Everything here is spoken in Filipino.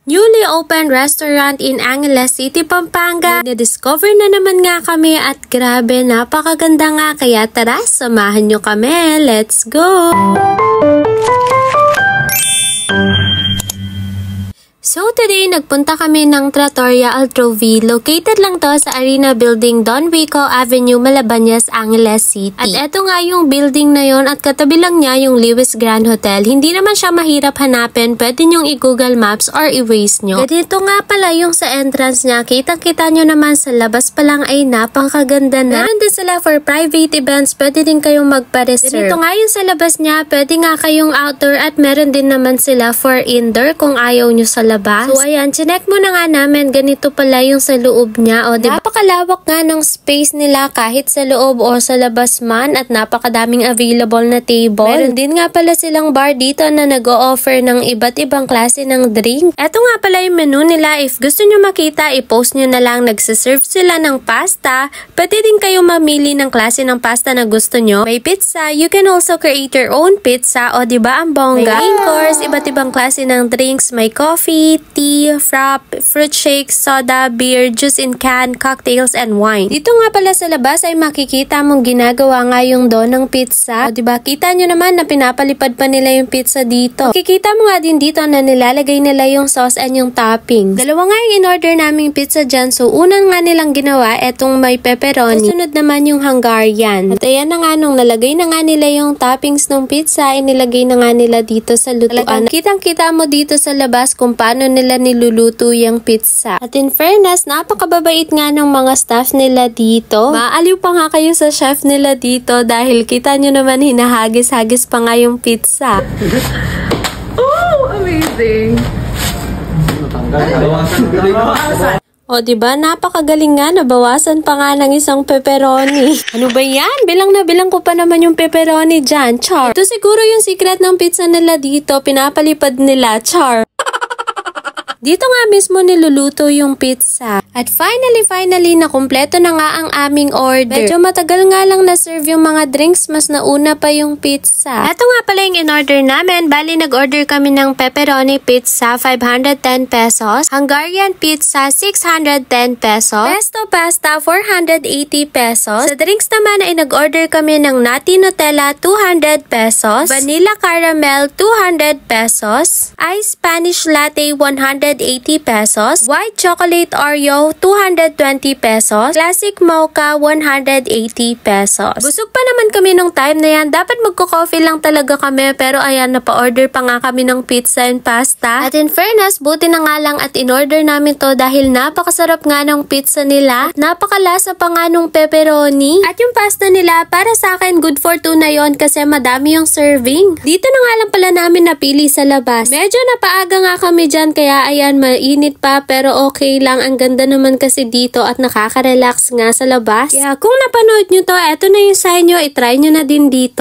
Newly opened restaurant in Angeles City, Pampanga. Na-discover na naman nga kami at grabe, napakaganda nga. Kaya tara, samahan nyo kami. Let's go! So today, nagpunta kami ng Trattoria Altrovi. Located lang to sa Arena Building, Don Rico Avenue, Malabañas, Angeles City. At eto nga yung building na yon at katabi lang niya yung Lewis Grand Hotel. Hindi naman siya mahirap hanapin. Pwede nyong i-Google Maps or i-Waze nyo. Ganito nga pala yung sa entrance niya. Kitang-kita nyo naman sa labas pa lang ay napakaganda na. Meron din sila for private events. Pwede din kayong magpa-reserve. Ganito nga yung sa labas niya. Pwede nga kayong outdoor at meron din naman sila for indoor kung ayaw nyo sa labas. So ayan, chinek mo na nga namin, ganito pala yung sa loob niya. O, diba? Napakalawak nga ng space nila kahit sa loob o sa labas man at napakadaming available na table. Meron din nga pala silang bar dito na nag-o-offer ng iba't ibang klase ng drink. Eto nga pala yung menu nila. If gusto nyo makita, i-post nyo na lang. Nagsiserve sila ng pasta. Pwede din kayo mamili ng klase ng pasta na gusto nyo. May pizza. You can also create your own pizza. O, diba ang bongga? May main course, iba't ibang klase ng drinks. May coffee, tea, frap, fruit shakes, soda, beer, juice in can, cocktails, and wine. Dito nga pala sa labas ay makikita mong ginagawa nga yung dough ng pizza. O, diba? Kita nyo naman na pinapalipad pa nila yung pizza dito. Makikita mo nga din dito na nilalagay nila yung sauce and yung toppings. Dalawa nga yung in-order naming pizza dyan. So, unang nga nilang ginawa, etong may pepperoni. Sunod naman yung Hungarian. At ayan na nga, nung nalagay na nga nila yung toppings ng pizza, inilagay na nga nila dito sa lutuan. Kitang-kita mo dito sa labas kung paano nila niluluto yung pizza. At in fairness, napakababait nga ng mga staff nila dito. Maaliw pa nga kayo sa chef nila dito dahil kita nyo naman hinahagis-hagis pa nga yung pizza. Oh, amazing! O, diba? Napakagaling nga. Nabawasan pa nga ng isang pepperoni. Ano ba yan? Bilang na bilang ko pa naman yung pepperoni dyan. Char. Ito siguro yung secret ng pizza nila dito. Pinapalipad nila. Char. Dito nga mismo niluluto yung pizza. At finally, nakumpleto na nga ang aming order. Medyo matagal nga lang na-serve yung mga drinks, mas nauna pa yung pizza. Ito nga pala yung in-order namin. Bali, nag-order kami ng pepperoni pizza, 510 pesos. Hungarian pizza, 610 pesos. Pesto pasta, 480 pesos. Sa drinks naman ay nag-order kami ng Nutty Nutella, 200 pesos. Vanilla caramel, 200 pesos. Ice Spanish latte, 180 pesos. White chocolate Oreo, 220 pesos. Classic mocha, 180 pesos. Busog pa naman kami nung time na yan. Dapat magko-coffee lang talaga kami. Pero ayan, napa-order pa nga kami ng pizza and pasta. At in fairness, buti na nga lang at in-order namin to dahil napakasarap nga ng pizza nila. Napakalasa pa nga nung pepperoni. At yung pasta nila, para sa akin, good for two na yon kasi madami yung serving. Dito na nga lang pala namin napili sa labas. Medyo napaaga nga kami dyan kaya ayan, mainit pa pero okay lang. Ang ganda naman kasi dito at nakaka-relax nga sa labas. Kaya kung napanood nyo to, eto na yung sa inyo. I-try nyo na din dito.